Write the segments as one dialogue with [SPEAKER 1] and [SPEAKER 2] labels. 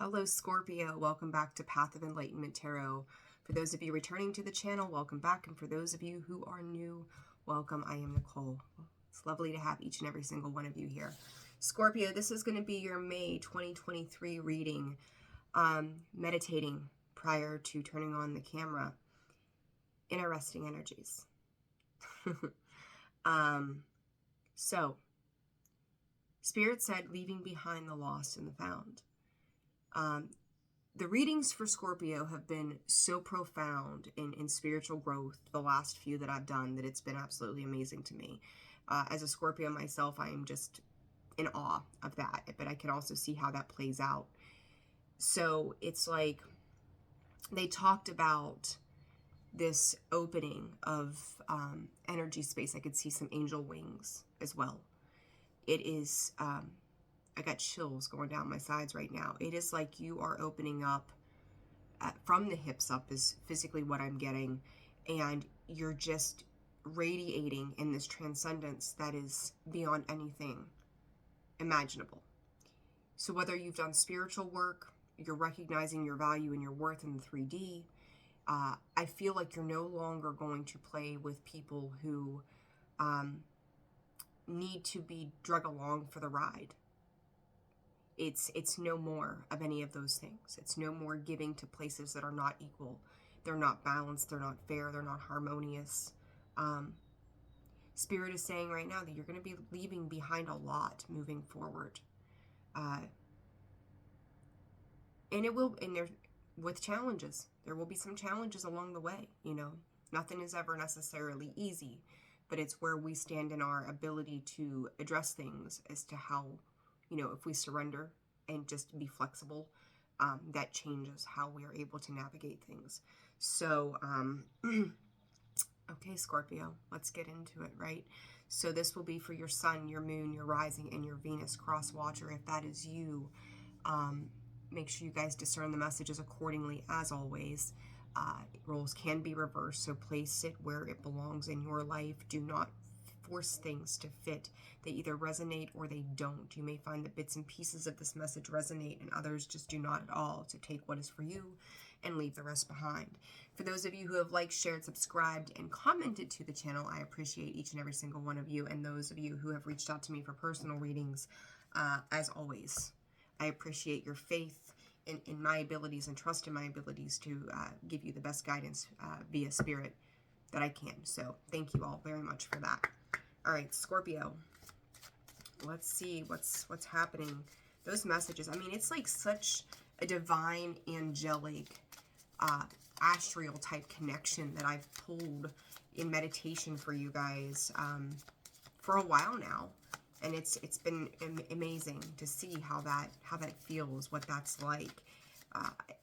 [SPEAKER 1] Hello, Scorpio. Welcome back to Path of Enlightenment Tarot. For those of you returning to the channel, welcome back. And for those of you who are new, welcome. I am Nicole. It's lovely to have each and every single one of you here. Scorpio, this is going to be your May 2023 reading. Meditating prior to turning on the camera. Interesting energies. So, Spirit said, leaving behind the lost and the found. The readings for Scorpio have been so profound in spiritual growth, the last few that I've done, that it's been absolutely amazing to me. As a Scorpio myself, I am just in awe of that, but I can also see how that plays out. So it's like they talked about this opening of energy space. I could see some angel wings as well. It is... I got chills going down my sides right now. It is like you are opening up from the hips up is physically what I'm getting. And you're just radiating in this transcendence that is beyond anything imaginable. So whether you've done spiritual work, you're recognizing your value and your worth in the 3D, I feel like you're no longer going to play with people who need to be drug along for the ride. It's no more of any of those things. It's no more giving to places that are not equal. They're not balanced. They're not fair. They're not harmonious. Spirit is saying right now that you're going to be leaving behind a lot moving forward. And it will, and there, with challenges, there will be some challenges along the way. You know, nothing is ever necessarily easy, but it's where we stand in our ability to address things as to how, you know, if we surrender and just be flexible, that changes how we are able to navigate things. So, okay, Scorpio, let's get into it, right? So this will be for your sun, your moon, your rising, and your Venus cross watcher. If that is you, make sure you guys discern the messages accordingly, as always. Roles can be reversed, so place it where it belongs in your life. Do not force things to fit. They either resonate or they don't. You may find that bits and pieces of this message resonate and others just do not at all. So take what is for you and leave the rest behind. For those of you who have liked, shared, subscribed, and commented to the channel, I appreciate each and every single one of you. And those of you who have reached out to me for personal readings, as always, I appreciate your faith in my abilities and trust in my abilities to give you the best guidance via spirit that I can. So thank you all very much for that. All right, Scorpio, let's see what's happening. Those messages, I mean, it's like such a divine, angelic, astral type connection that I've pulled in meditation for you guys for a while now. And it's been amazing to see how that feels, what that's like.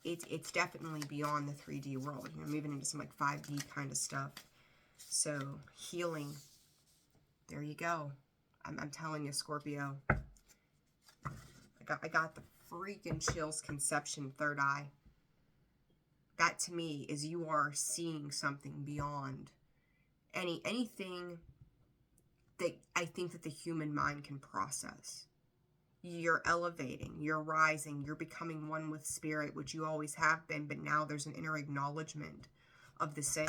[SPEAKER 1] It's definitely beyond the 3D world. You know, moving into some like 5D kind of stuff. So healing. There you go. I'm telling you, Scorpio. I got the freaking chills, conception, third eye. That to me is you are seeing something beyond anything that I think that the human mind can process. You're elevating, you're rising, you're becoming one with spirit, which you always have been, but now there's an inner acknowledgement of the same.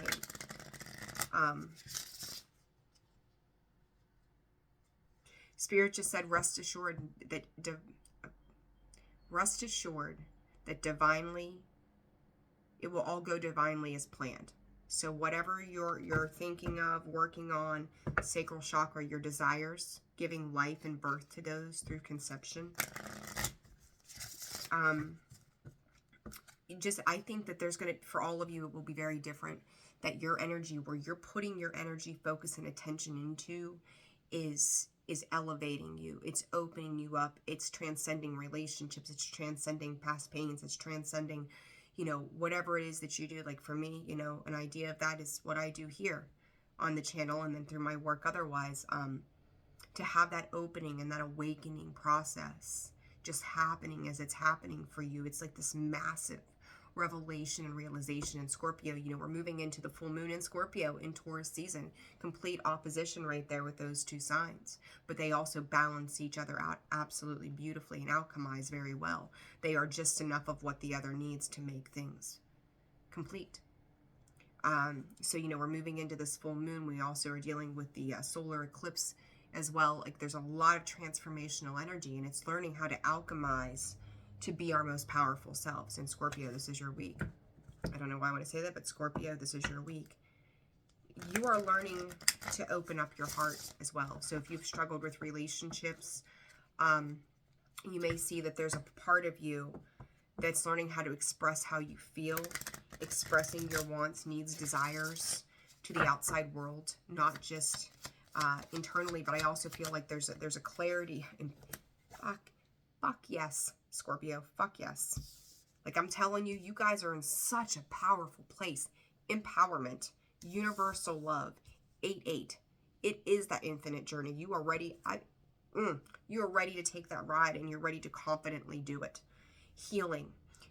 [SPEAKER 1] Spirit just said, rest assured that divinely, it will all go divinely as planned. So whatever you're thinking of, working on, sacral chakra, your desires, giving life and birth to those through conception. I think that there's going to, for all of you, it will be very different. That your energy, where you're putting your energy, focus, and attention into is elevating you. It's opening you up. It's transcending relationships. It's transcending past pains. It's transcending, you know, whatever it is that you do. Like for me, you know, an idea of that is what I do here on the channel and then through my work otherwise. To have that opening and that awakening process just happening as it's happening for you. It's like this massive revelation and realization in Scorpio. You know, we're moving into the full moon in Scorpio in Taurus season. Complete opposition right there with those two signs. But they also balance each other out absolutely beautifully and alchemize very well. They are just enough of what the other needs to make things complete. So, you know, we're moving into this full moon. We also are dealing with the solar eclipse as well. Like, there's a lot of transformational energy, and it's learning how to alchemize to be our most powerful selves. In Scorpio, this is your week. I don't know why I want to say that, but Scorpio, this is your week. You are learning to open up your heart as well. So if you've struggled with relationships, you may see that there's a part of you that's learning how to express how you feel, expressing your wants, needs, desires to the outside world, not just internally. But I also feel like there's a clarity in fuck yes, Scorpio, fuck yes. Like, I'm telling you, you guys are in such a powerful place. Empowerment, universal love, 8-8. It is that infinite journey. You are ready. You are ready to take that ride, and you're ready to confidently do it. Healing.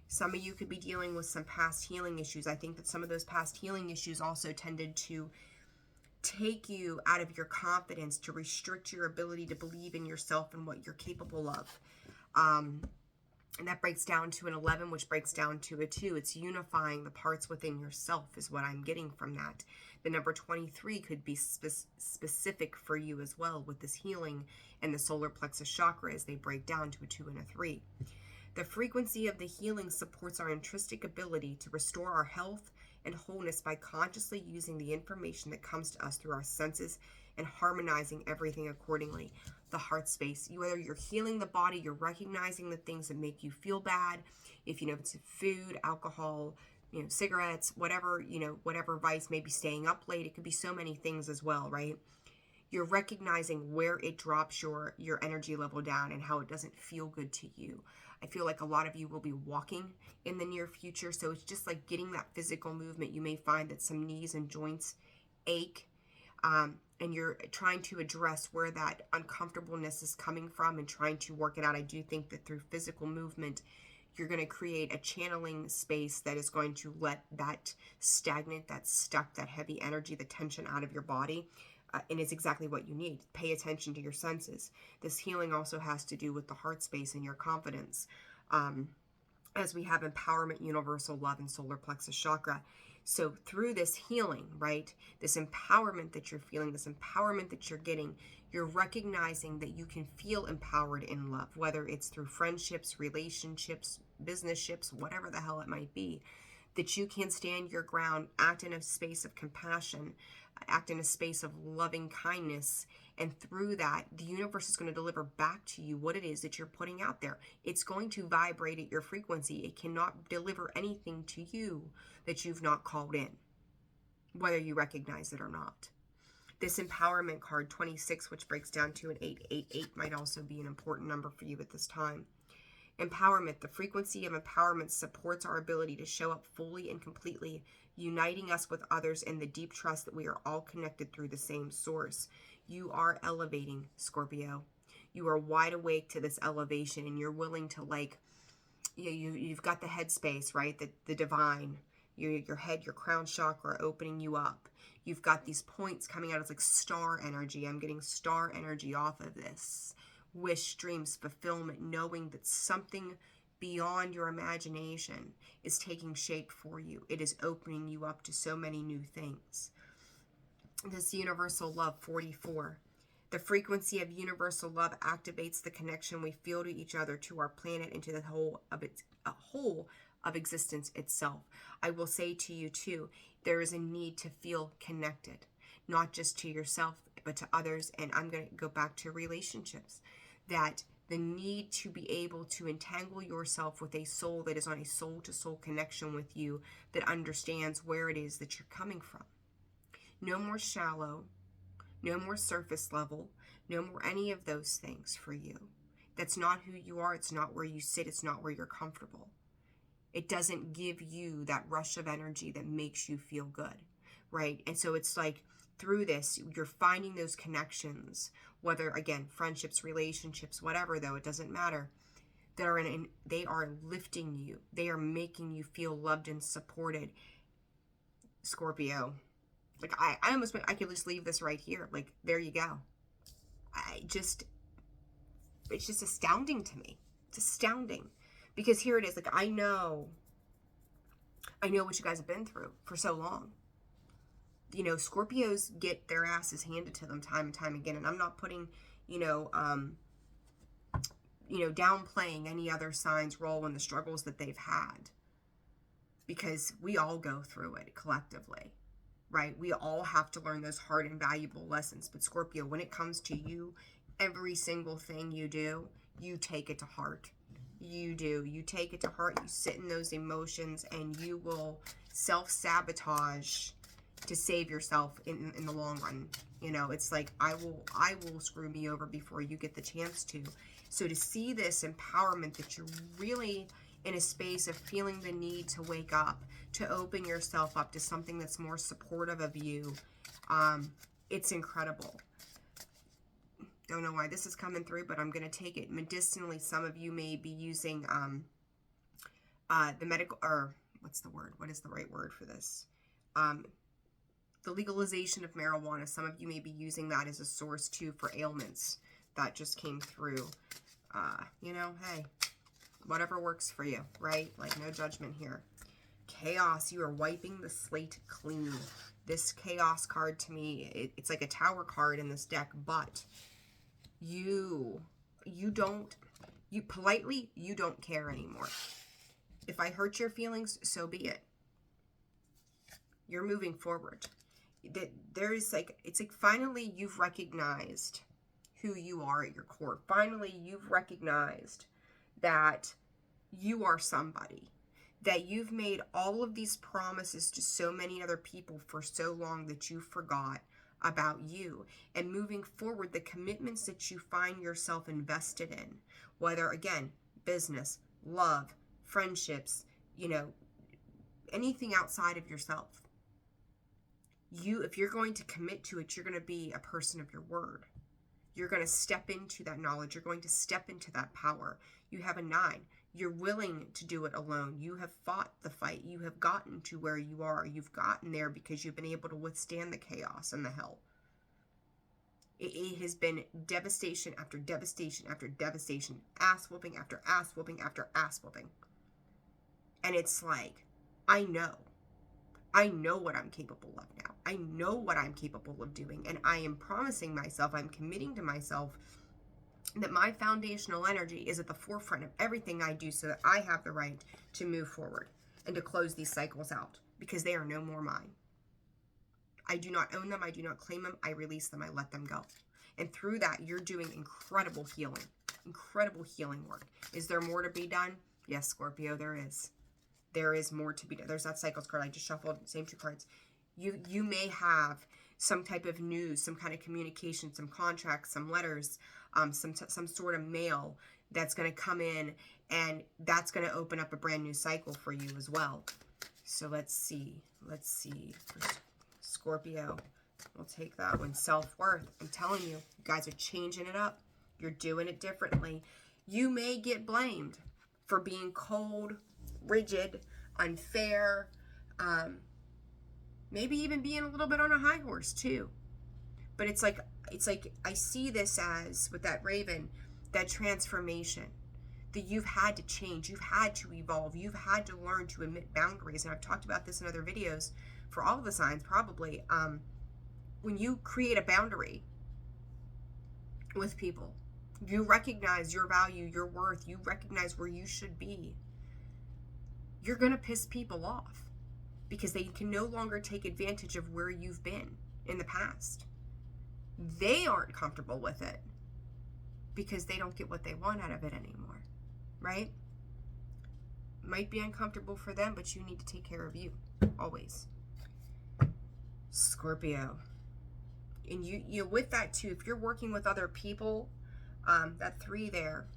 [SPEAKER 1] Some of you could be dealing with some past healing issues. I think that some of those past healing issues also tended to take you out of your confidence, to restrict your ability to believe in yourself and what you're capable of. And that breaks down to an 11, which breaks down to a 2. It's unifying the parts within yourself is what I'm getting from that. The number 23 could be specific for you as well with this healing and the solar plexus chakra as they break down to a 2 and a 3. The frequency of the healing supports our intrinsic ability to restore our health and wholeness by consciously using the information that comes to us through our senses and harmonizing everything accordingly. The heart space. Whether you're healing the body, you're recognizing the things that make you feel bad. If it's food, alcohol, cigarettes, whatever, whatever vice, maybe staying up late. It could be so many things as well, right? You're recognizing where it drops your energy level down and how it doesn't feel good to you. I feel like a lot of you will be walking in the near future. So it's just like getting that physical movement. You may find that some knees and joints ache. And you're trying to address where that uncomfortableness is coming from and trying to work it out. I do think that through physical movement, you're going to create a channeling space that is going to let that stagnant, that stuck, that heavy energy, the tension out of your body. And it's exactly what you need. Pay attention to your senses. This healing also has to do with the heart space and your confidence. As we have empowerment, universal love, and solar plexus chakra. So through this healing, right, this empowerment that you're feeling, this empowerment that you're getting, you're recognizing that you can feel empowered in love, whether it's through friendships, relationships, business ships, whatever the hell it might be, that you can stand your ground, act in a space of compassion, act in a space of loving kindness. And through that, the universe is going to deliver back to you what it is that you're putting out there. It's going to vibrate at your frequency. It cannot deliver anything to you that you've not called in, whether you recognize it or not. This empowerment card, 26, which breaks down to an 888, might also be an important number for you at this time. Empowerment. The frequency of empowerment supports our ability to show up fully and completely, uniting us with others in the deep trust that we are all connected through the same source. You are elevating, Scorpio. You are wide awake to this elevation, and you're willing to, like, you've got the headspace, right? The divine, your head, your crown chakra opening you up. You've got these points coming out. It's like star energy. I'm getting star energy off of this. Wish, dreams, fulfillment, knowing that something beyond your imagination is taking shape for you. It is opening you up to so many new things. This universal love, 44. The frequency of universal love activates the connection we feel to each other, to our planet, and to the whole of existence itself. I will say to you too, there is a need to feel connected, not just to yourself, but to others. And I'm going to go back to relationships, that the need to be able to entangle yourself with a soul that is on a soul-to-soul connection with you, that understands where it is that you're coming from. No more shallow, no more surface level, no more any of those things for you. That's not who you are. It's not where you sit. It's not where you're comfortable. It doesn't give you that rush of energy that makes you feel good, right? And so it's like, through this, you're finding those connections, whether, again, friendships, relationships, whatever, though, it doesn't matter. that are they are lifting you. They are making you feel loved and supported. Scorpio. Like, I almost, I could just leave this right here. Like, there you go. It's just astounding to me. It's astounding. Because here it is. Like, I know what you guys have been through for so long. You know, Scorpios get their asses handed to them time and time again. And I'm not putting, downplaying any other sign's role in the struggles that they've had. Because we all go through it collectively, right? We all have to learn those hard and valuable lessons. But Scorpio, when it comes to you, every single thing you do, you take it to heart. You do. You take it to heart. You sit in those emotions, and you will self-sabotage to save yourself in the long run. You know, it's like, I will screw me over before you get the chance to. So to see this empowerment that you're really in a space of feeling the need to wake up, to open yourself up to something that's more supportive of you, it's incredible. Don't know why this is coming through, but I'm going to take it medicinally. Some of you may be using the medical, or what's the word? What is the right word for this? The legalization of marijuana. Some of you may be using that as a source too for ailments that just came through. Hey, whatever works for you, right? Like, no judgment here. Chaos. You are wiping the slate clean. This chaos card to me, it's like a tower card in this deck, but you don't care anymore. If I hurt your feelings, so be it. You're moving forward. It's like finally you've recognized who you are at your core. Finally, you've recognized that you are somebody, that you've made all of these promises to so many other people for so long that you forgot about you. And moving forward, the commitments that you find yourself invested in, whether, again, business, love, friendships, anything outside of yourself, if you're going to commit to it, you're going to be a person of your word. You're going to step into that knowledge. You're going to step into that power. You have a 9. You're willing to do it alone. You have fought the fight. You have gotten to where you are. You've gotten there because you've been able to withstand the chaos and the hell. It has been devastation after devastation after devastation. Ass whooping after ass whooping after ass whooping. And it's like, I know what I'm capable of now. I know what I'm capable of doing. And I am promising myself, I'm committing to myself that my foundational energy is at the forefront of everything I do so that I have the right to move forward and to close these cycles out because they are no more mine. I do not own them. I do not claim them. I release them. I let them go. And through that, you're doing incredible healing work. Is there more to be done? Yes, Scorpio, there is. There is more to be done. There's that cycles card I just shuffled, same 2 cards. You may have some type of news, some kind of communication, some contracts, some letters, some sort of mail that's going to come in, and that's going to open up a brand new cycle for you as well. So let's see. For Scorpio, we'll take that one. Self-worth. I'm telling you, you guys are changing it up. You're doing it differently. You may get blamed for being cold, rigid, unfair, maybe even being a little bit on a high horse too. But it's like I see this as, with that raven, that transformation, that you've had to change, you've had to evolve, you've had to learn to admit boundaries. And I've talked about this in other videos for all of the signs probably. When you create a boundary with people, you recognize your value, your worth, you recognize where you should be, you're going to piss people off because they can no longer take advantage of where you've been in the past. They aren't comfortable with it because they don't get what they want out of it anymore, right? Might be uncomfortable for them, but you need to take care of you always. Scorpio. And you with that too, if you're working with other people, that 3 there,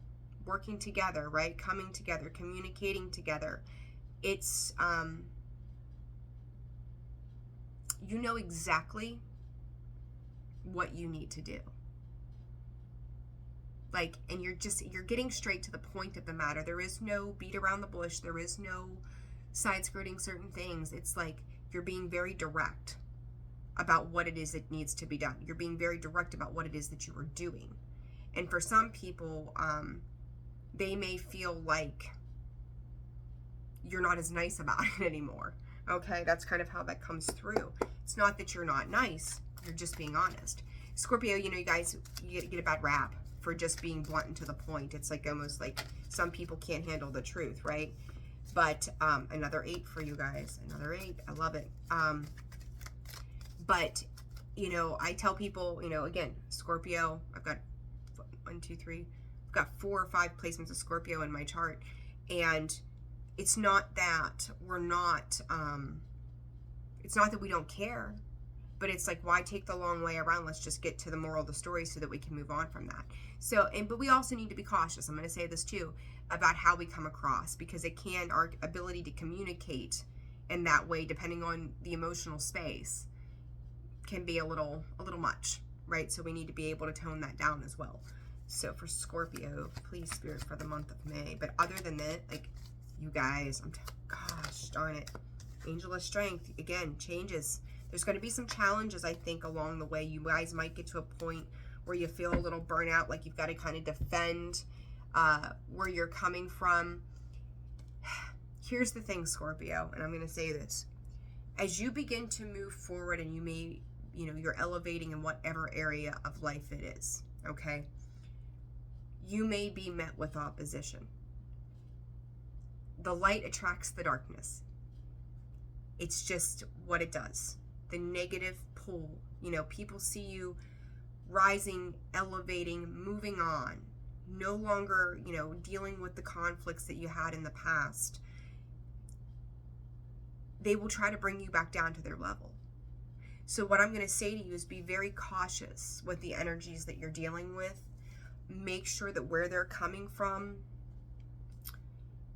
[SPEAKER 1] working together, right? Coming together, communicating together. It's, you know exactly what you need to do. Like, and you're getting straight to the point of the matter. There is no beat around the bush. There is no side skirting certain things. It's like you're being very direct about what it is that needs to be done. You're being very direct about what it is that you are doing. And for some people, they may feel like you're not as nice about it anymore. Okay, that's kind of how that comes through. It's not that you're not nice, you're just being honest. Scorpio, you know, you guys, you get a bad rap for just being blunt and to the point. It's like almost like some people can't handle the truth, right? But another 8 for you guys. Another 8. I love it. But, you know, I tell people, you know, again, Scorpio, I've got 1, 2, 3. I've got 4 or 5 placements of Scorpio in my chart. And it's not that we're not, it's not that we don't care. But it's like, why take the long way around? Let's just get to the moral of the story so that we can move on from that. So, but we also need to be cautious. I'm going to say this too, about how we come across, because our ability to communicate in that way, depending on the emotional space, can be a little much, right? So we need to be able to tone that down as well. So for Scorpio, please, Spirit, for the month of May. But other than that, like, you guys, gosh darn it, Angel of Strength, again, changes. There's going to be some challenges, I think, along the way. You guys might get to a point where you feel a little burnout, like you've got to kind of defend where you're coming from. Here's the thing, Scorpio, and I'm going to say this. As you begin to move forward and you may, you know, you're elevating in whatever area of life it is, okay? You may be met with opposition. The light attracts the darkness. It's just what it does. The negative pull, you know, people see you rising, elevating, moving on, no longer, you know, dealing with the conflicts that you had in the past. They will try to bring you back down to their level. So what I'm going to say to you is be very cautious with the energies that you're dealing with. Make sure that where they're coming from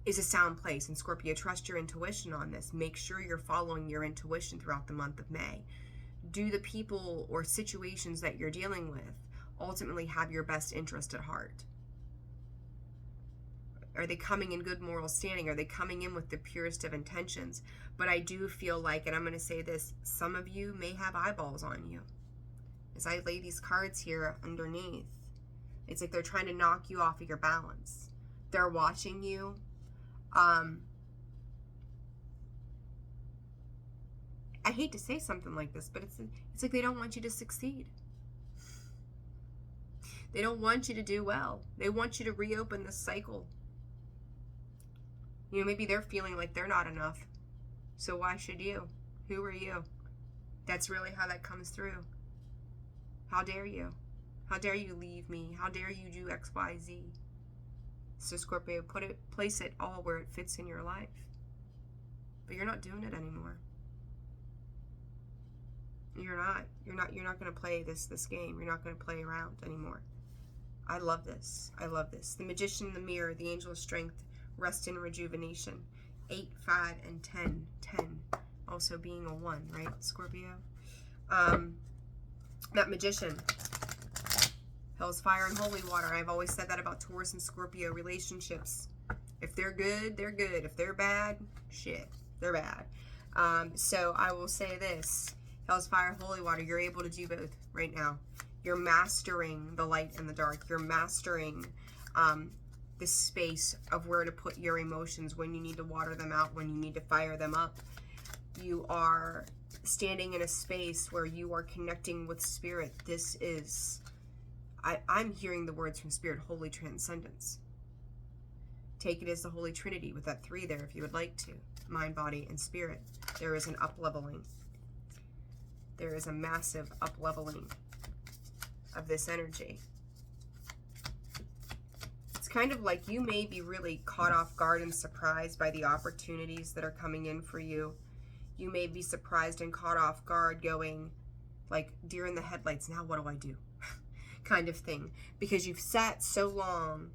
[SPEAKER 1] is a sound place. And Scorpio, trust your intuition on this. Make sure you're following your intuition throughout the month of May. Do the people or situations that you're dealing with ultimately have your best interest at heart? Are they coming in good moral standing? Are they coming in with the purest of intentions? But I do feel like, and I'm going to say this, some of you may have eyeballs on you. As I lay these cards here underneath, it's like they're trying to knock you off of your balance. They're watching you. I hate to say something like this, but it's like they don't want you to succeed. They don't want you to do well. They want you to reopen this cycle. You know, maybe they're feeling like they're not enough. So why should you? Who are you? That's really how that comes through. How dare you? How dare you leave me? How dare you do X, Y, Z? So Scorpio, place it all where it fits in your life. But you're not doing it anymore. You're not going to play this game. You're not going to play around anymore. I love this. I love this. The Magician, the Mirror, the Angel of Strength, Rest and Rejuvenation. 8, 5, and 10. 10 also being a 1, right, Scorpio? That Magician. Hell's fire and holy water. I've always said that about Taurus and Scorpio relationships. If they're good, they're good. If they're bad, shit, they're bad. So I will say this. Hell's fire, holy water. You're able to do both right now. You're mastering the light and the dark. You're mastering the space of where to put your emotions, when you need to water them out, when you need to fire them up. You are standing in a space where you are connecting with spirit. This is, I'm hearing the words from spirit, holy transcendence. Take it as the Holy Trinity with that 3 there if you would like to. Mind, body, and spirit. There is an up-leveling. There is a massive up-leveling of this energy. It's kind of like you may be really caught off guard and surprised by the opportunities that are coming in for you. You may be surprised and caught off guard going like deer in the headlights, now what do I do? Kind of thing. Because you've sat so long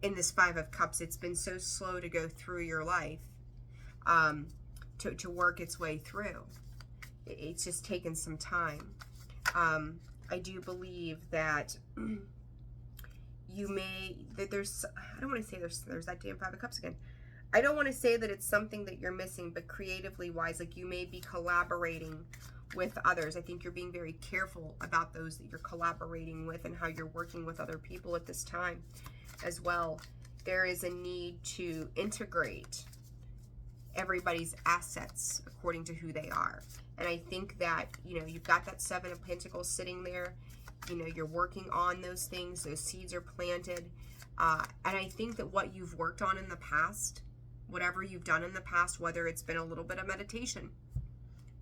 [SPEAKER 1] in this 5 of Cups, it's been so slow to go through your life, to work its way through. It's just taken some time. I do believe that you may, there's, I don't want to say there's that damn Five of Cups again. I don't want to say that it's something that you're missing, but creatively wise, like you may be collaborating with others. I think you're being very careful about those that you're collaborating with and how you're working with other people at this time as well. There is a need to integrate everybody's assets according to who they are. And I think that, you know, you've got that Seven of Pentacles sitting there. You know, you're working on those things. Those seeds are planted. And I think that what you've worked on in the past, whatever you've done in the past, whether it's been a little bit of meditation,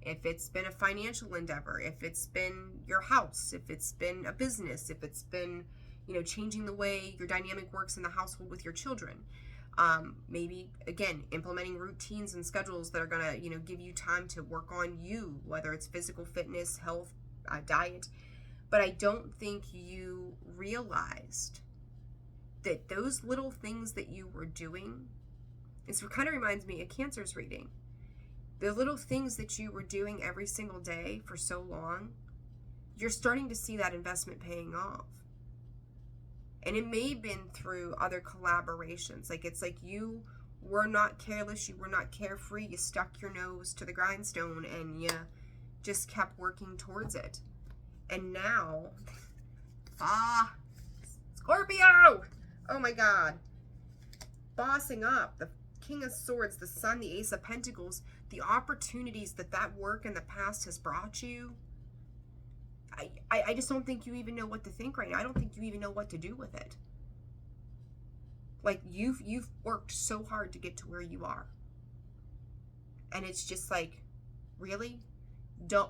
[SPEAKER 1] if it's been a financial endeavor, if it's been your house, if it's been a business, if it's been, you know, changing the way your dynamic works in the household with your children, maybe, again, implementing routines and schedules that are going to, you know, give you time to work on you, whether it's physical fitness, health, diet. But I don't think you realized that those little things that you were doing, it kind of reminds me of Cancer's reading. The little things that you were doing every single day for so long, you're starting to see that investment paying off. And it may have been through other collaborations. Like, it's like you were not careless, you were not carefree, you stuck your nose to the grindstone and you just kept working towards it. And now, Scorpio! Oh my God. Bossing up, the King of Swords, the Sun, the Ace of Pentacles, the opportunities that work in the past has brought you. I just don't think you even know what to think right now. I don't think you even know what to do with it. Like, you've worked so hard to get to where you are. And it's just like, really?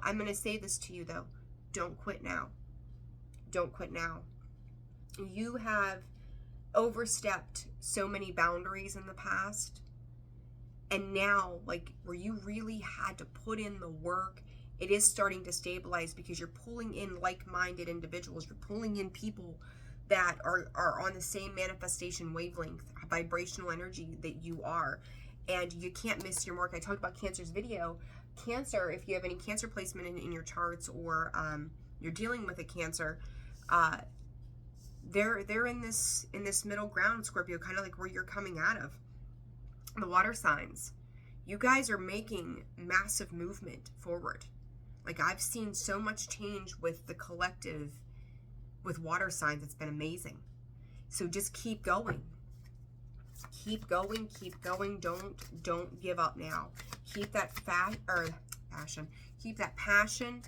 [SPEAKER 1] I'm going to say this to you though. Don't quit now. Don't quit now. You have overstepped so many boundaries in the past. And now, like, where you really had to put in the work, it is starting to stabilize because you're pulling in like-minded individuals. You're pulling in people that are on the same manifestation wavelength, vibrational energy that you are. And you can't miss your mark. I talked about Cancer's video. Cancer, if you have any Cancer placement in your charts, or you're dealing with a Cancer, they're in this middle ground, Scorpio, kind of like where you're coming out of. The water signs. You guys are making massive movement forward. Like, I've seen so much change with the collective, with water signs. It's been amazing. So just keep going. Keep going, keep going. Don't give up now. Keep that passion. Keep that passion.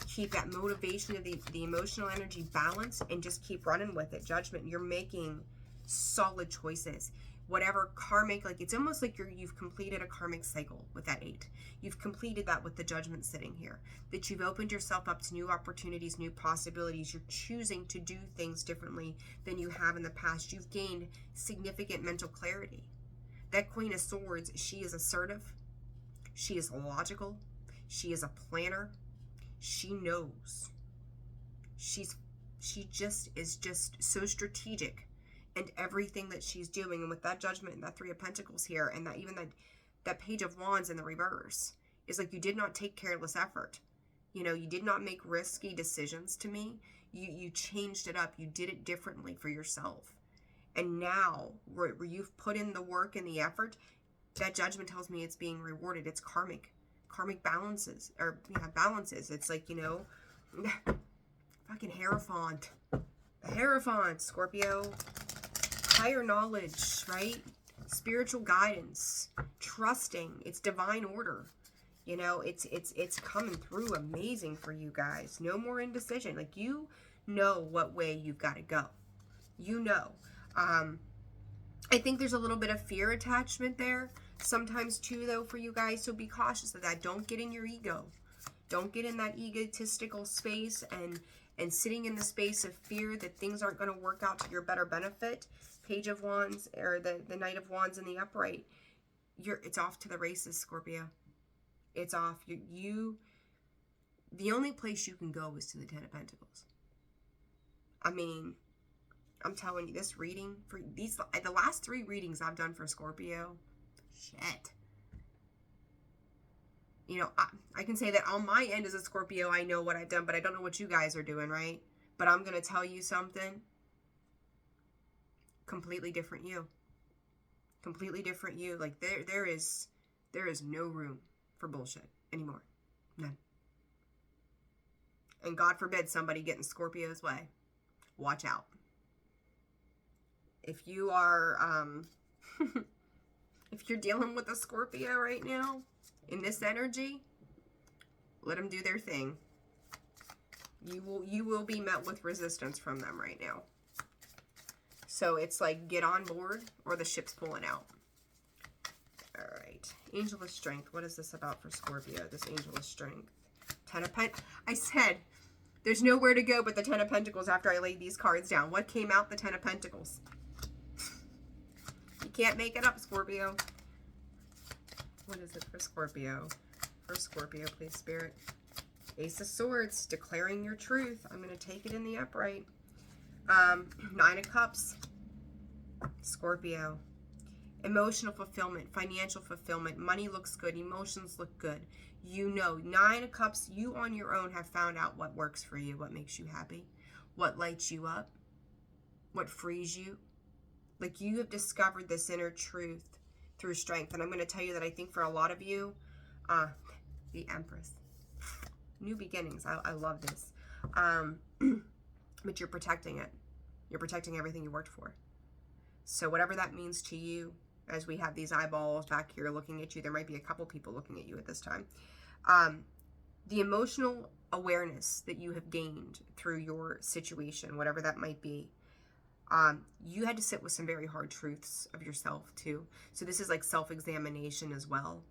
[SPEAKER 1] Keep that motivation of the emotional energy balance, and just keep running with it. Judgment, you're making solid choices. Whatever karmic, like, it's almost like you've completed a karmic cycle with that 8. You've completed that with the Judgment sitting here. That you've opened yourself up to new opportunities, new possibilities. You're choosing to do things differently than you have in the past. You've gained significant mental clarity. That Queen of Swords, she is assertive. She is logical. She is a planner. She knows. She just is so strategic. And everything that she's doing, and with that Judgment and that Three of Pentacles here, and that even that Page of Wands in the reverse, is like, you did not take careless effort. You know, you did not make risky decisions to me. You changed it up. You did it differently for yourself. And now, where you've put in the work and the effort, that Judgment tells me it's being rewarded. It's karmic balances, or balances. It's like, you know, fucking Hierophant. The Hierophant, Scorpio. Higher knowledge, right? Spiritual guidance, trusting, it's divine order. You know, it's coming through amazing for you guys. No more indecision. Like, you know what way you've got to go. You know. I think there's a little bit of fear attachment there sometimes too, though, for you guys. So be cautious of that. Don't get in your ego. Don't get in that egotistical space and sitting in the space of fear that things aren't going to work out to your better benefit. Page of Wands, or the Knight of Wands in the upright. It's off to the races, Scorpio. It's off. The only place you can go is to the Ten of Pentacles. I mean, I'm telling you, this reading, for the last 3 readings I've done for Scorpio, shit. You know, I can say that on my end as a Scorpio, I know what I've done, but I don't know what you guys are doing, right? But I'm going to tell you something. Completely different you. Completely different you. Like there is no room for bullshit anymore. None. And God forbid somebody get in Scorpio's way. Watch out. If you are, if you're dealing with a Scorpio right now, in this energy, let them do their thing. You will be met with resistance from them right now. So it's like, get on board or the ship's pulling out. All right. Angel of Strength. What is this about for Scorpio? This Angel of Strength. Ten of Pentacles. I said there's nowhere to go but the Ten of Pentacles after I laid these cards down. What came out? The Ten of Pentacles. You can't make it up, Scorpio. What is it for Scorpio? For Scorpio, please, Spirit. Ace of Swords. Declaring your truth. I'm going to take it in the upright. Nine of Cups. Scorpio. Emotional fulfillment, financial fulfillment, money looks good, emotions look good. You know, Nine of Cups, you on your own have found out what works for you, what makes you happy, what lights you up, what frees you. Like, you have discovered this inner truth through strength. And I'm going to tell you that I think for a lot of you, the Empress. New beginnings. I love this. But you're protecting it. You're protecting everything you worked for. So whatever that means to you, as we have these eyeballs back here looking at you, there might be a couple people looking at you at this time. The emotional awareness that you have gained through your situation, whatever that might be, you had to sit with some very hard truths of yourself too. So this is like self-examination as well.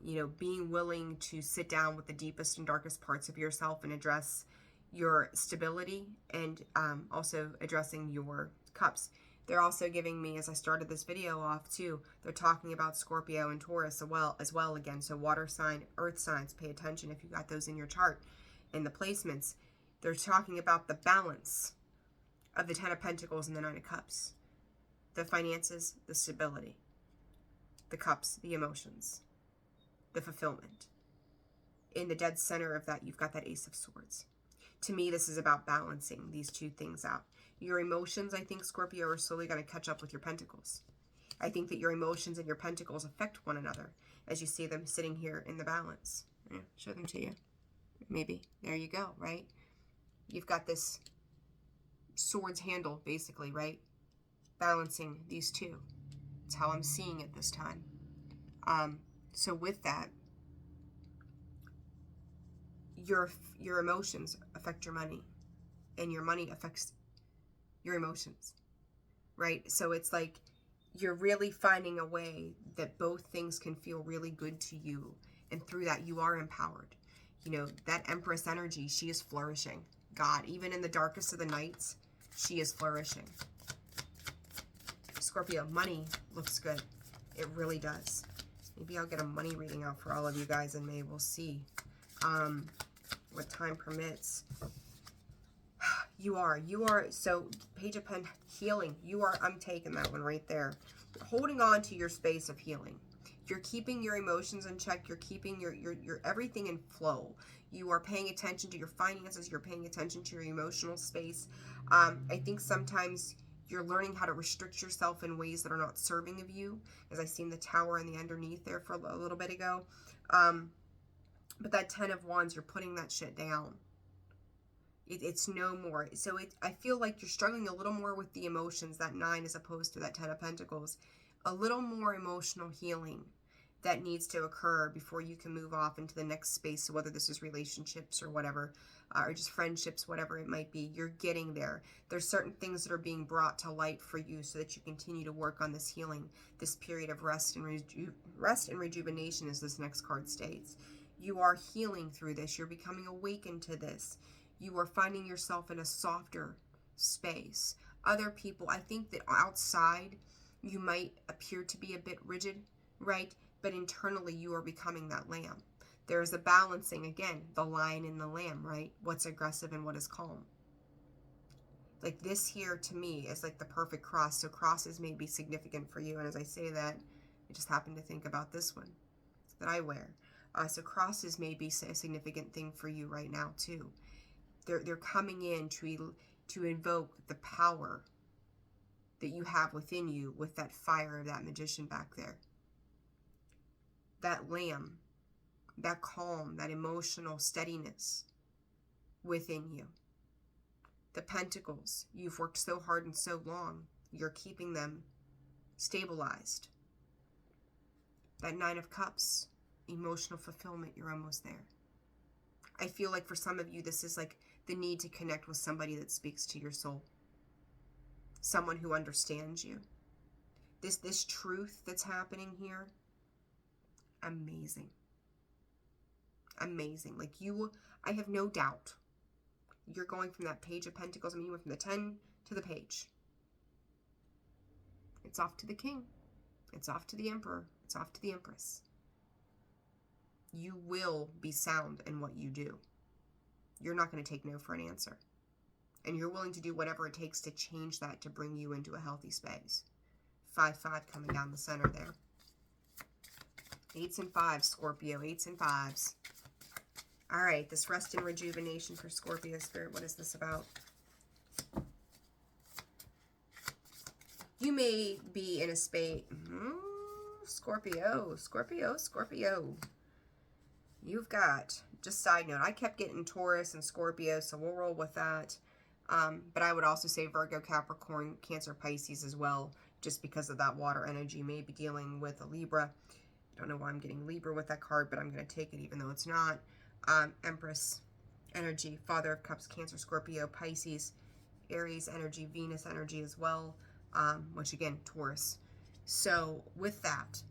[SPEAKER 1] You know, being willing to sit down with the deepest and darkest parts of yourself and address your stability and also addressing your cups. They're also giving me, as I started this video off too, they're talking about Scorpio and Taurus as well again. So water sign, earth signs, pay attention if you got those in your chart. In the placements, they're talking about the balance of the Ten of Pentacles and the Nine of Cups. The finances, the stability, the cups, the emotions, the fulfillment. In the dead center of that, you've got that Ace of Swords. To me, this is about balancing these two things out. Your emotions, I think, Scorpio, are slowly going to catch up with your pentacles. I think that your emotions and your pentacles affect one another as you see them sitting here in the balance. Yeah, show them to you. Maybe. There you go, right? You've got this sword's handle, basically, right? Balancing these two. It's how I'm seeing it this time. So with that, your emotions affect your money, and your money affects your emotions, right? So it's like you're really finding a way that both things can feel really good to you, and through that you are empowered. You know, that Empress energy, she is flourishing. God, even in the darkest of the nights, she is flourishing. Scorpio, money looks good. It really does. Maybe I'll get a money reading out for all of you guys in May. We'll see what time permits. You are, so Page of Pentacles, healing. I'm taking that one right there. Holding on to your space of healing. You're keeping your emotions in check. You're keeping your everything in flow. You are paying attention to your finances. You're paying attention to your emotional space. I think sometimes you're learning how to restrict yourself in ways that are not serving of you, as I seen the Tower and the underneath there for a little bit ago. But that Ten of Wands, you're putting that shit down. It's no more. So I feel like you're struggling a little more with the emotions, that 9 as opposed to that 10 of Pentacles. A little more emotional healing that needs to occur before you can move off into the next space. So whether this is relationships or whatever, or just friendships, whatever it might be, you're getting there. There's certain things that are being brought to light for you so that you continue to work on this healing, this period of rest and rejuvenation, as this next card states. You are healing through this. You're becoming awakened to this. You are finding yourself in a softer space. Other people, I think that outside you might appear to be a bit rigid, right? But internally you are becoming that lamb. There's a balancing, again, the lion and the lamb, right? What's aggressive and what is calm. Like this here to me is like the perfect cross. So crosses may be significant for you. And as I say that, I just happen to think about this one that I wear. So crosses may be a significant thing for you right now too. They're coming in to invoke the power that you have within you with that fire of that magician back there. That lamb, that calm, that emotional steadiness within you. The pentacles, you've worked so hard and so long, you're keeping them stabilized. That Nine of Cups, emotional fulfillment, you're almost there. I feel like for some of you, this is like the need to connect with somebody that speaks to your soul. Someone who understands you. This truth that's happening here, amazing. Amazing. Like I have no doubt you're going from that Page of Pentacles. I mean, you went from the 10 to the Page. It's off to the King. It's off to the Emperor. It's off to the Empress. You will be sound in what you do. You're not going to take no for an answer. And you're willing to do whatever it takes to change that, to bring you into a healthy space. 5-5 coming down the center there. 8s and 5s, Scorpio. 8s and 5s. All right, this rest and rejuvenation for Scorpio Spirit. What is this about? You may be in a space... Scorpio. You've got... Just side note, I kept getting Taurus and Scorpio, so we'll roll with that. But I would also say Virgo, Capricorn, Cancer, Pisces as well, just because of that water energy. You may be dealing with a Libra. I don't know why I'm getting Libra with that card, but I'm going to take it even though it's not. Empress energy, Father of Cups, Cancer, Scorpio, Pisces, Aries energy, Venus energy as well, which again, Taurus. So with that,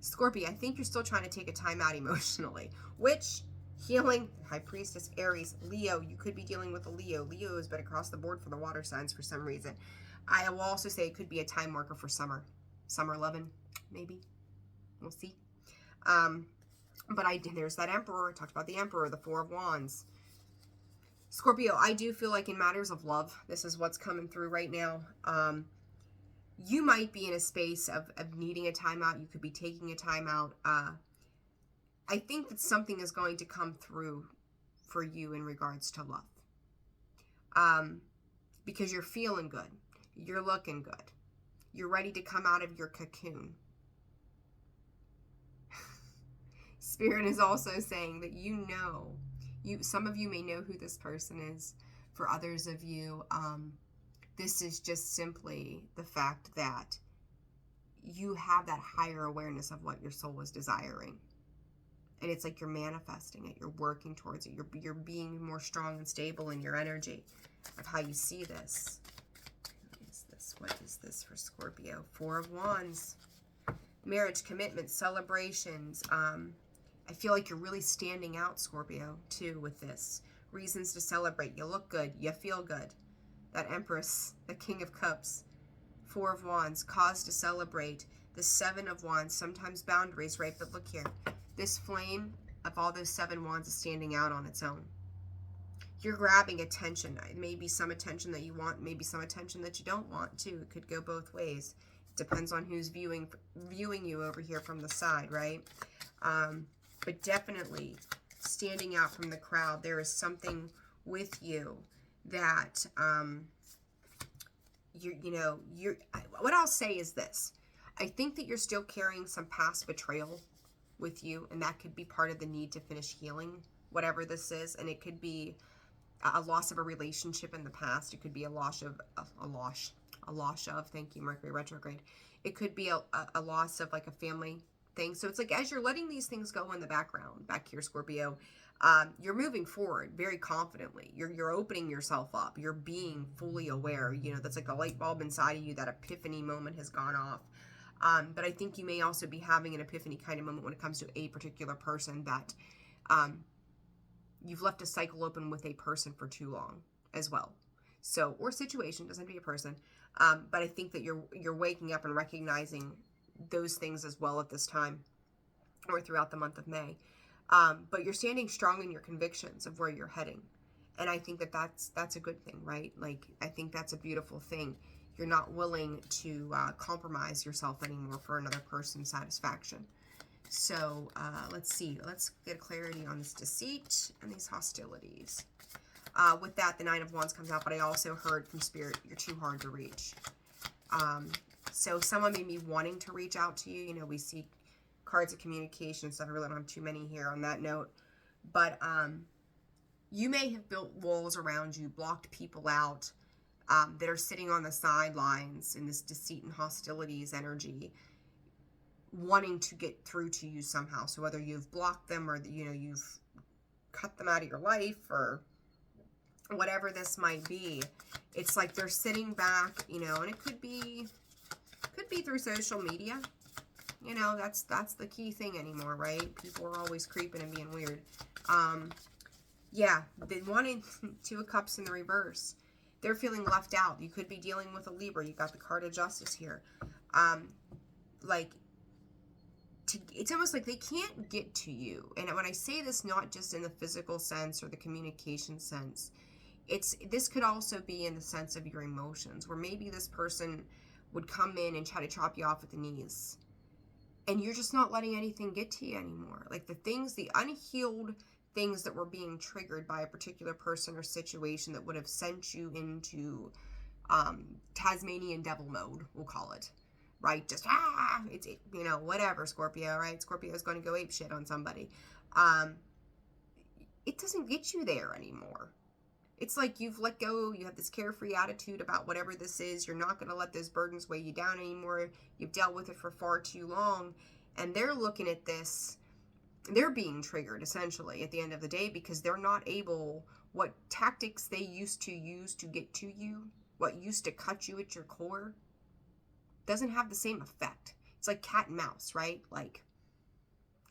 [SPEAKER 1] Scorpio, I think you're still trying to take a time out emotionally, which healing, High Priestess, Aries, Leo, you could be dealing with a Leo. Leo has been across the board for the water signs for some reason. I will also say it could be a time marker for summer loving, maybe. We'll see. But there's that Emperor. I talked about the Emperor, the Four of Wands. Scorpio, I do feel like in matters of love, this is what's coming through right now. You might be in a space of needing a timeout. You could be taking a timeout. I think that something is going to come through for you in regards to love. Because you're feeling good. You're looking good. You're ready to come out of your cocoon. Spirit is also saying that some of you may know who this person is. For others of you, this is just simply the fact that you have that higher awareness of what your soul is desiring. And it's like you're manifesting it. You're working towards it. You're being more strong and stable in your energy of how you see this. What is this for Scorpio? Four of Wands. Marriage, commitment, celebrations. I feel like you're really standing out, Scorpio, too, with this. Reasons to celebrate. You look good. You feel good. That Empress, the King of Cups. Four of Wands. Cause to celebrate. The Seven of Wands. Sometimes boundaries, right? But look here. This flame of all those 7 wands is standing out on its own. You're grabbing attention. Maybe some attention that you want. Maybe some attention that you don't want, too. It could go both ways. It depends on who's viewing you over here from the side, right? But definitely standing out from the crowd. There is something with you that, what I'll say is this. I think that you're still carrying some past betrayal with you, and that could be part of the need to finish healing, whatever this is. And it could be a loss of a relationship in the past. It could be a loss of, thank you, Mercury retrograde. It could be a loss of like a family thing. So it's like as you're letting these things go in the background, back here, Scorpio, you're moving forward very confidently. You're opening yourself up. You're being fully aware. That's like a light bulb inside of you. That epiphany moment has gone off. But I think you may also be having an epiphany kind of moment when it comes to a particular person that you've left a cycle open with a person for too long as well. So, or situation, doesn't have to be a person. But I think that you're waking up and recognizing those things as well at this time or throughout the month of May. But you're standing strong in your convictions of where you're heading. And I think that that's a good thing, right? Like, I think that's a beautiful thing. You're not willing to compromise yourself anymore for another person's satisfaction. So let's see. Let's get clarity on this deceit and these hostilities. With that, the Nine of Wands comes out, but I also heard from Spirit, you're too hard to reach. So someone may be wanting to reach out to you. You know, we see cards of communication stuff. I really don't have too many here on that note. But you may have built walls around you, blocked people out that are sitting on the sidelines in this deceit and hostilities energy, wanting to get through to you somehow. So whether you've blocked them or, you know, you've cut them out of your life or whatever this might be, it's like they're sitting back, you know, and it could be through social media. You know, that's the key thing anymore, right? People are always creeping and being weird. Yeah, they wanted Two of Cups in the reverse. They're feeling left out. You could be dealing with a Libra. You got the card of Justice here. It's almost like they can't get to you. And when I say this, not just in the physical sense or the communication sense, this could also be in the sense of your emotions, where maybe this person would come in and try to chop you off at the knees. And you're just not letting anything get to you anymore. Like the unhealed things that were being triggered by a particular person or situation that would have sent you into Tasmanian devil mode, we'll call it. Right? Just, it's, you know, whatever, Scorpio, right? Scorpio is going to go ape shit on somebody. It doesn't get you there anymore. It's like you've let go. You have this carefree attitude about whatever this is. You're not going to let those burdens weigh you down anymore. You've dealt with it for far too long. And they're looking at this. They're being triggered, essentially, at the end of the day, because they're not able, what tactics they used to use to get to you, what used to cut you at your core, doesn't have the same effect. It's like cat and mouse, right? Like,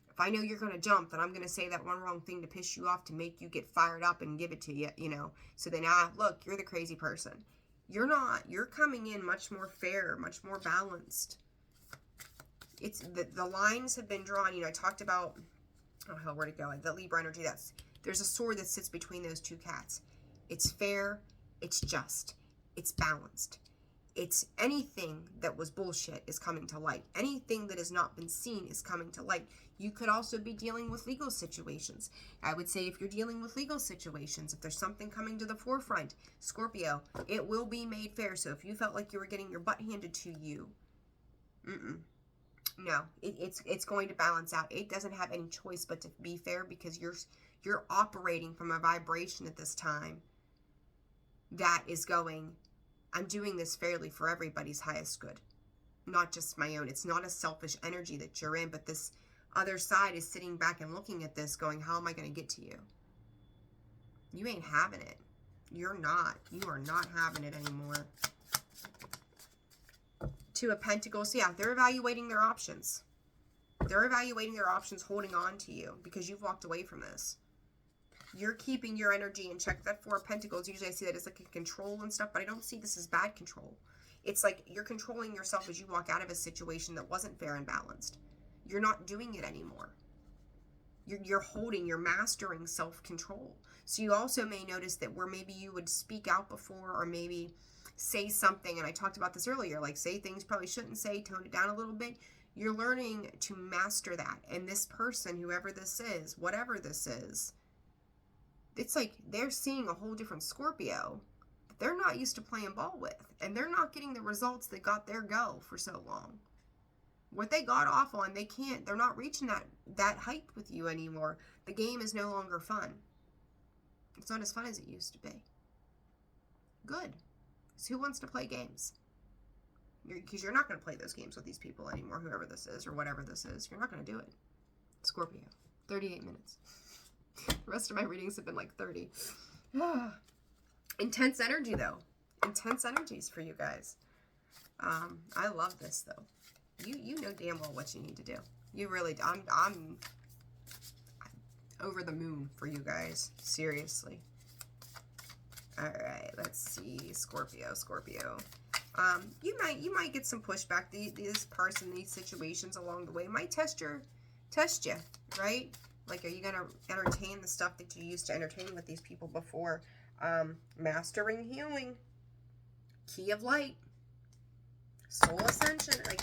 [SPEAKER 1] if I know you're going to jump, then I'm going to say that one wrong thing to piss you off, to make you get fired up and give it to you, you know. So then, look, you're the crazy person. You're not. You're coming in much more fair, much more balanced. It's the lines have been drawn. You know, I talked about, oh hell, where'd it go? The Libra energy. There's a sword that sits between those two cats. It's fair. It's just. It's balanced. It's anything that was bullshit is coming to light. Anything that has not been seen is coming to light. You could also be dealing with legal situations. I would say if you're dealing with legal situations, if there's something coming to the forefront, Scorpio, it will be made fair. So if you felt like you were getting your butt handed to you, no, it's going to balance out. It doesn't have any choice but to be fair, because you're operating from a vibration at this time that is going, I'm doing this fairly for everybody's highest good, not just my own. It's not a selfish energy that you're in, but this other side is sitting back and looking at this going, how am I going to get to you? You ain't having it. You're not. You are not having it anymore. Two of Pentacles. Yeah, they're evaluating their options. They're evaluating their options, holding on to you because you've walked away from this. You're keeping your energy in check. That Four of Pentacles, usually I see that as like a control and stuff, but I don't see this as bad control. It's like you're controlling yourself as you walk out of a situation that wasn't fair and balanced. You're not doing it anymore. You're mastering self-control. So you also may notice that where maybe you would speak out before, or maybe say something, and I talked about this earlier, like say things probably shouldn't say, tone it down a little bit. You're learning to master that. And this person, whoever this is, whatever this is, it's like they're seeing a whole different Scorpio that they're not used to playing ball with. And they're not getting the results that got their go for so long. What they got off on, they're not reaching that height with you anymore. The game is no longer fun. It's not as fun as it used to be. Good. So who wants to play games? Because you're not going to play those games with these people anymore, whoever this is or whatever this is. You're not going to do it. Scorpio. 38 minutes. The rest of my readings have been like 30. Intense energy, though. Intense energies for you guys. I love this, though. You know damn well what you need to do. You really, I'm over the moon for you guys. Seriously. All right, let's see. Scorpio. You might get some pushback. This person, these situations along the way might test you, right? Like, are you gonna entertain the stuff that you used to entertain with these people before? Mastering healing, key of light, soul ascension. Like,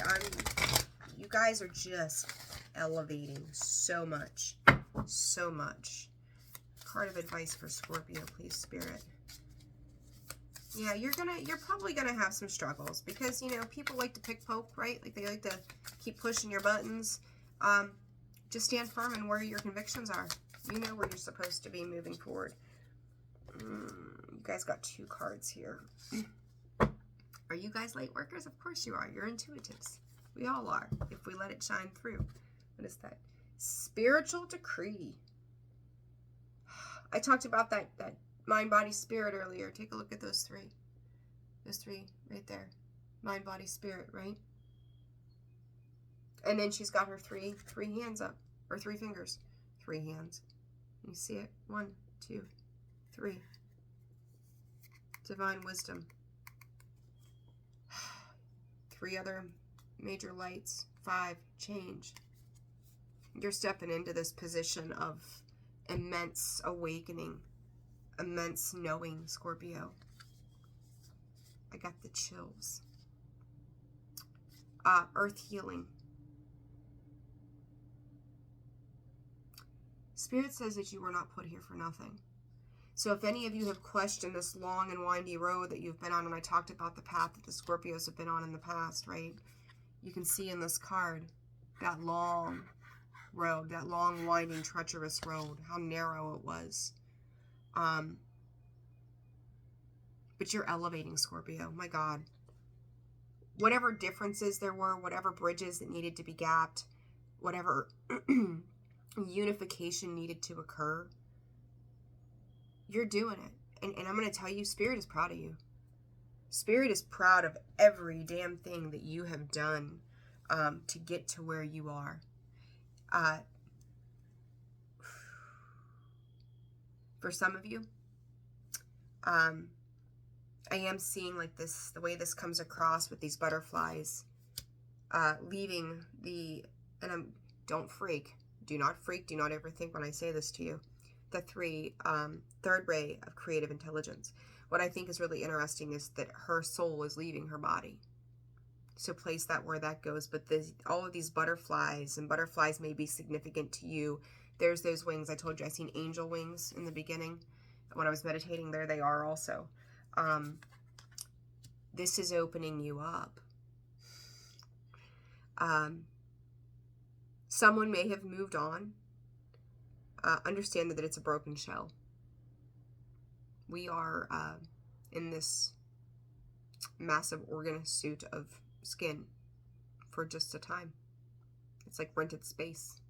[SPEAKER 1] you guys are just elevating so much. card of advice for Scorpio, please, Spirit. Yeah, you're probably gonna have some struggles because, you know, people like to pick poke, right? Like, they like to keep pushing your buttons. Just stand firm in where your convictions are. You know where you're supposed to be moving forward. You guys got 2 cards here. Are you guys light workers? Of course you are. You're intuitives. We all are, if we let it shine through. What is that? Spiritual decree. I talked about that mind, body, spirit earlier. Take a look at those 3. Those 3 right there. Mind, body, spirit, right? And then she's got her three hands up. Or 3 fingers. 3 hands. You see it? 1, 2, 3. Divine wisdom. 3 other major lights. 5, change. You're stepping into this position of immense awakening, immense knowing, Scorpio. I got the chills. Earth healing. Spirit says that you were not put here for nothing. So if any of you have questioned this long and windy road that you've been on, and I talked about the path that the Scorpios have been on in the past, right? You can see in this card that long road, that long, winding, treacherous road, how narrow it was. But you're elevating, Scorpio. My God. Whatever differences there were, whatever bridges that needed to be gapped, whatever unification needed to occur, you're doing it. And I'm going to tell you, Spirit is proud of you. Spirit is proud of every damn thing that you have done to get to where you are. For some of you, I am seeing like this, the way this comes across with these butterflies, leaving don't freak. Do not freak. Do not ever think when I say this to you. The third ray of creative intelligence. What I think is really interesting is that her soul is leaving her body. So place that where that goes. But all of these butterflies, and butterflies may be significant to you. There's those wings. I told you I seen angel wings in the beginning. When I was meditating there, they are also. This is opening you up. Someone may have moved on. Understand that it's a broken shell. We are in this massive organ suit of skin for just a time. It's like rented space.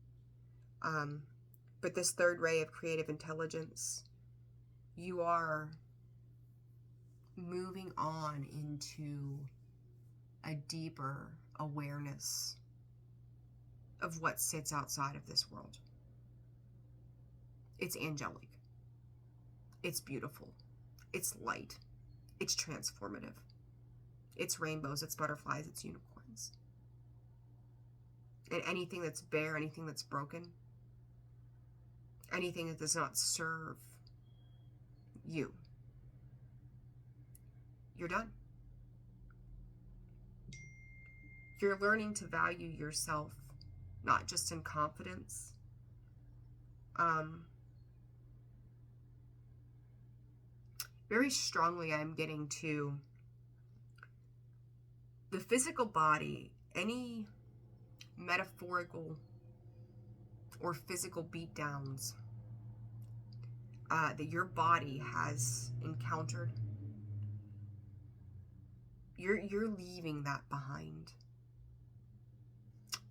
[SPEAKER 1] But this third ray of creative intelligence, you are moving on into a deeper awareness of what sits outside of this world. It's angelic. It's beautiful. It's light. It's transformative. It's rainbows, it's butterflies, it's unicorns. And anything that's bare, anything that's broken, anything that does not serve you, you're done. You're learning to value yourself, not just in confidence, very strongly I'm getting to the physical body, any metaphorical or physical beatdowns that your body has encountered, you're leaving that behind.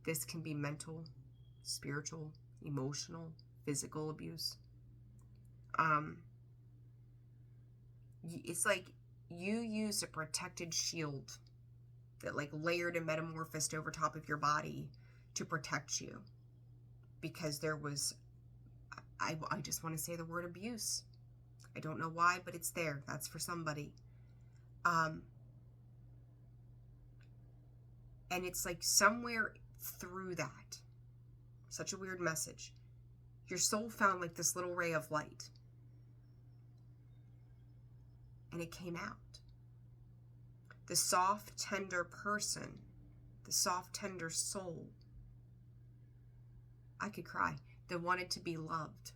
[SPEAKER 1] This can be mental, spiritual, emotional, physical abuse. It's like you used a protected shield that like layered and metamorphosed over top of your body to protect you, because there was, I just want to say the word abuse. I don't know why, but it's there. That's for somebody. And it's like somewhere through that, such a weird message, your soul found like this little ray of light, and it came out. The soft, tender person, the soft, tender soul, I could cry, that wanted to be loved,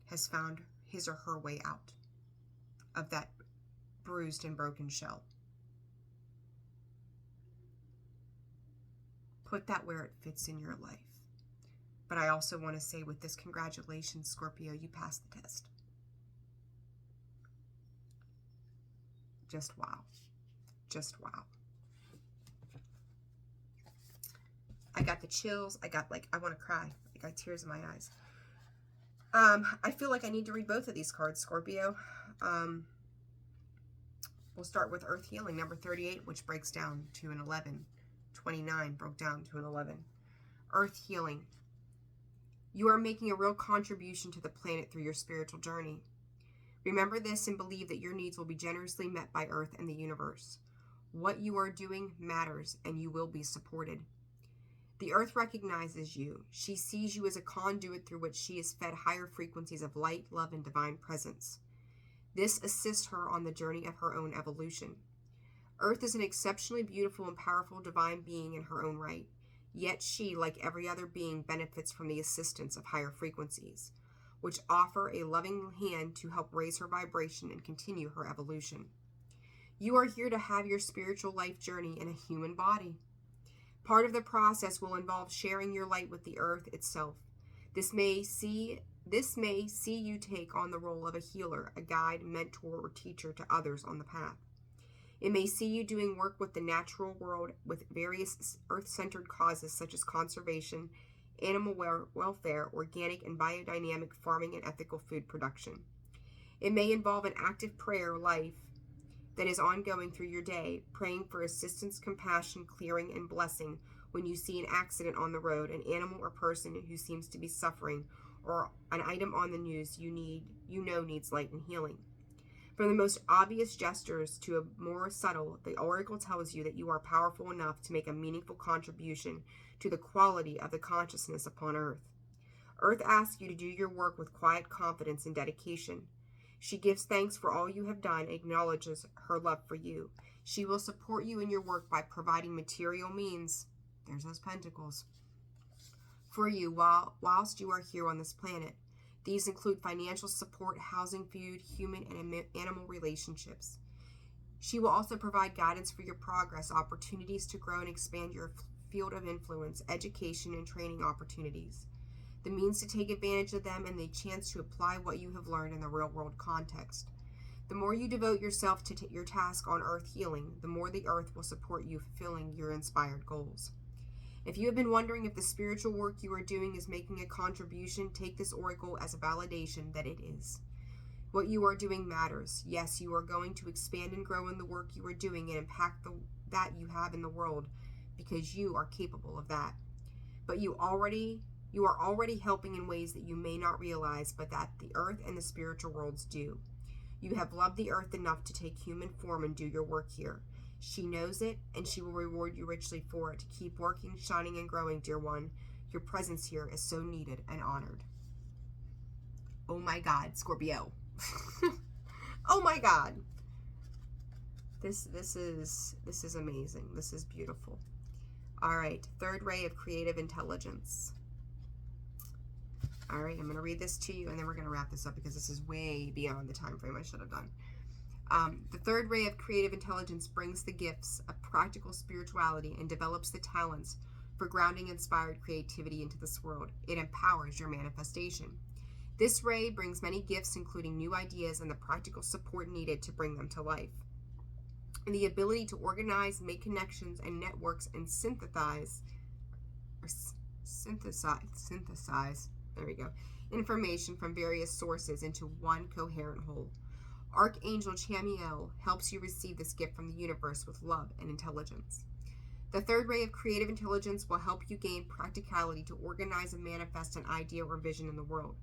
[SPEAKER 1] has found his or her way out of that bruised and broken shell. Put that where it fits in your life. But I also want to say with this, congratulations, Scorpio, you passed the test. Just wow. Just wow. I got the chills. I want to cry. I got tears in my eyes. I feel like I need to read both of these cards, Scorpio. We'll start with Earth Healing, number 38, which breaks down to an 11. 29 broke down to an 11. Earth Healing. You are making a real contribution to the planet through your spiritual journey. Remember this and believe that your needs will be generously met by Earth and the universe. What you are doing matters, and you will be supported. The Earth recognizes you. She sees you as a conduit through which she is fed higher frequencies of light, love, and divine presence. This assists her on the journey of her own evolution. Earth is an exceptionally beautiful and powerful divine being in her own right. Yet she, like every other being, benefits from the assistance of higher frequencies, which offer a loving hand to help raise her vibration and continue her evolution. You are here to have your spiritual life journey in a human body. Part of the process will involve sharing your light with the Earth itself. This may see you take on the role of a healer, a guide, mentor, or teacher to others on the path. It may see you doing work with the natural world with various Earth-centered causes such as conservation, animal welfare, organic and biodynamic farming, and ethical food production. It may involve an active prayer life that is ongoing through your day, praying for assistance, compassion, clearing, and blessing when you see an accident on the road, an animal or person who seems to be suffering, or an item on the news you know needs light and healing. From the most obvious gestures to a more subtle, the oracle tells you that you are powerful enough to make a meaningful contribution to the quality of the consciousness upon Earth. Earth asks you to do your work with quiet confidence and dedication. She gives thanks for all you have done and acknowledges her love for you. She will support you in your work by providing material means, there's those pentacles, for you whilst you are here on this planet. These include financial support, housing, food, human and animal relationships. She will also provide guidance for your progress, opportunities to grow and expand your field of influence, education and training opportunities, the means to take advantage of them, and the chance to apply what you have learned in the real-world context. The more you devote yourself to your task on Earth Healing, the more the Earth will support you fulfilling your inspired goals. If you have been wondering if the spiritual work you are doing is making a contribution, take this oracle as a validation that it is. What you are doing matters. Yes, you are going to expand and grow in the work you are doing and impact that you have in the world, because you are capable of that. But you are already helping in ways that you may not realize, but that the Earth and the spiritual worlds do. You have loved the Earth enough to take human form and do your work here. She knows it, and she will reward you richly for it. Keep working, shining, and growing, dear one. Your presence here is so needed and honored. Oh my God, Scorpio. Oh my God. This is amazing. This is beautiful. All right, third ray of creative intelligence. All right, I'm going to read this to you, and then we're going to wrap this up because this is way beyond the time frame I should have done. The third ray of creative intelligence brings the gifts of practical spirituality and develops the talents for grounding inspired creativity into this world. It empowers your manifestation. This ray brings many gifts, including new ideas and the practical support needed to bring them to life. And the ability to organize, make connections and networks, and synthesize, there we go, information from various sources into one coherent whole. Archangel Chamiel helps you receive this gift from the universe with love and intelligence. The third ray of creative intelligence will help you gain practicality to organize and manifest an idea or vision in the world.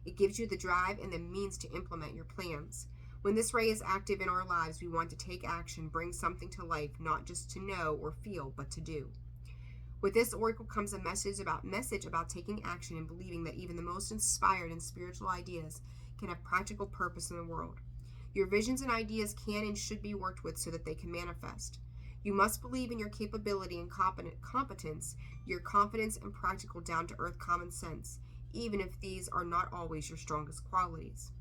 [SPEAKER 1] It gives you the drive and the means to implement your plans. When this ray is active in our lives, we want to take action, bring something to life, not just to know or feel, but to do. With this oracle comes a message about taking action and believing that even the most inspired and spiritual ideas can have practical purpose in the world. Your visions and ideas can and should be worked with so that they can manifest. You must believe in your capability and competence, your confidence and practical down-to-earth common sense. even if these are not always your strongest qualities.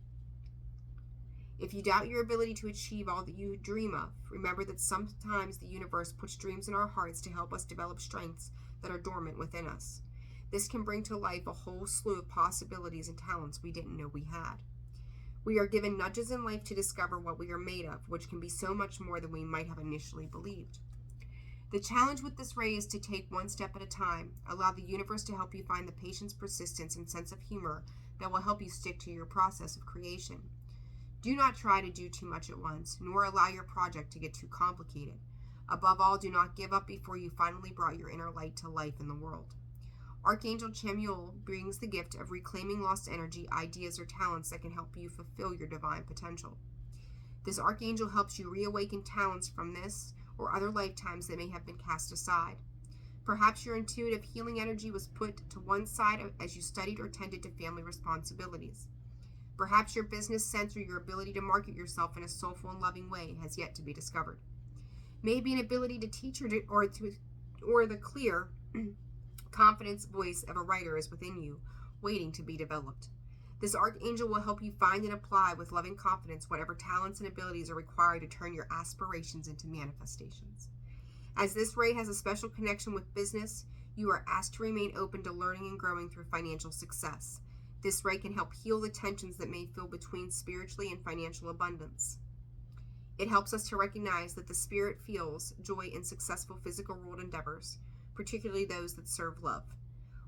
[SPEAKER 1] If you doubt your ability to achieve all that you dream of, remember that sometimes the universe puts dreams in our hearts to help us develop strengths that are dormant within us. This can bring to life a whole slew of possibilities and talents we didn't know we had. We are given nudges in life to discover what we are made of, which can be so much more than we might have initially believed. The challenge with this ray is to take one step at a time. Allow the universe to help you find the patience, persistence, and sense of humor that will help you stick to your process of creation. Do not try to do too much at once, nor allow your project to get too complicated. Above all, do not give up before you finally brought your inner light to life in the world. Archangel Chamuel brings the gift of reclaiming lost energy, ideas, or talents that can help you fulfill your divine potential. This archangel helps you reawaken talents from this or other lifetimes that may have been cast aside. Perhaps your intuitive healing energy was put to one side as you studied or tended to family responsibilities. Perhaps your business sense or your ability to market yourself in a soulful and loving way has yet to be discovered. Maybe an ability to teach or the clear, confidence voice of a writer is within you, waiting to be developed. This archangel will help you find and apply with loving confidence whatever talents and abilities are required to turn your aspirations into manifestations. As this ray has a special connection with business, you are asked to remain open to learning and growing through financial success. This ray can help heal the tensions that may feel between spiritually and financial abundance. It helps us to recognize that the spirit feels joy in successful physical world endeavors, particularly those that serve love.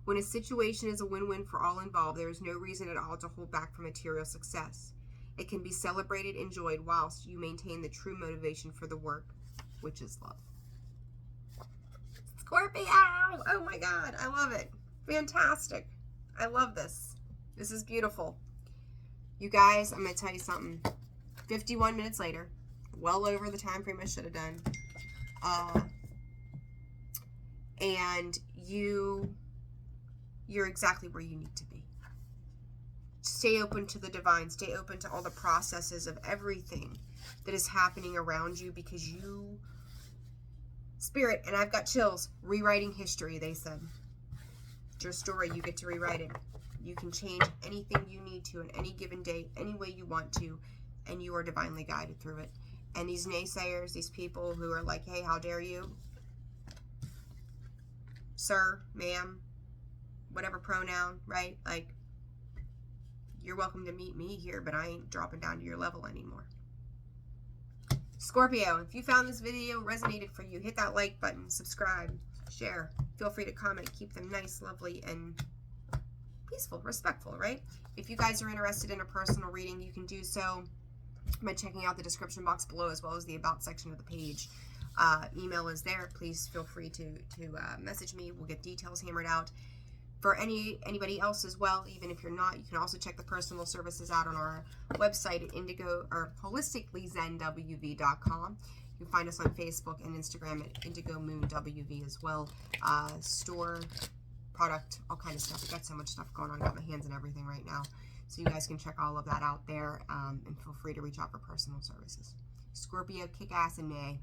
[SPEAKER 1] When a situation is a win-win for all involved, there is no reason at all to hold back from material success. It can be celebrated, enjoyed, whilst you maintain the true motivation for the work, which is love. Scorpio! Oh my God, I love it. Fantastic. I love this. This is beautiful. You guys, I'm going to tell you something. 51 minutes later, well over the time frame I should have done. And you're exactly where you need to be. Stay open to the divine. Stay open to all the processes of everything that is happening around you, because you, spirit, and I've got chills, rewriting history, they said. It's your story. You get to rewrite it. You can change anything you need to on any given day, any way you want to, and you are divinely guided through it. And these naysayers, these people who are like, hey, how dare you? Sir, ma'am, whatever pronoun, right? Like, you're welcome to meet me here, but I ain't dropping down to your level anymore. Scorpio, if you found this video resonated for you, hit that like button, subscribe, share. Feel free to comment. Keep them nice, lovely, and peaceful, respectful, right? If you guys are interested in a personal reading, you can do so by checking out the description box below, as well as the about section of the page. Email is there. Please feel free to message me. We'll get details hammered out. For anybody else as well, even if you're not, you can also check the personal services out on our website at Indigo or holisticallyzenwv.com. You can find us on Facebook and Instagram at Indigo Moon WV as well. Store, product, all kind of stuff. We've got so much stuff going on. Got my hands in everything right now. So you guys can check all of that out there, and feel free to reach out for personal services. Scorpio, kick ass in May.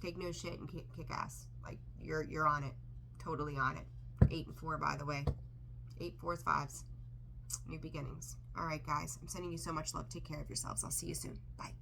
[SPEAKER 1] Take no shit and kick ass. Like, you're on it. Totally on it. 8 and 4, by the way. 8, 4s, 5s. New beginnings. All right, guys. I'm sending you so much love. Take care of yourselves. I'll see you soon. Bye.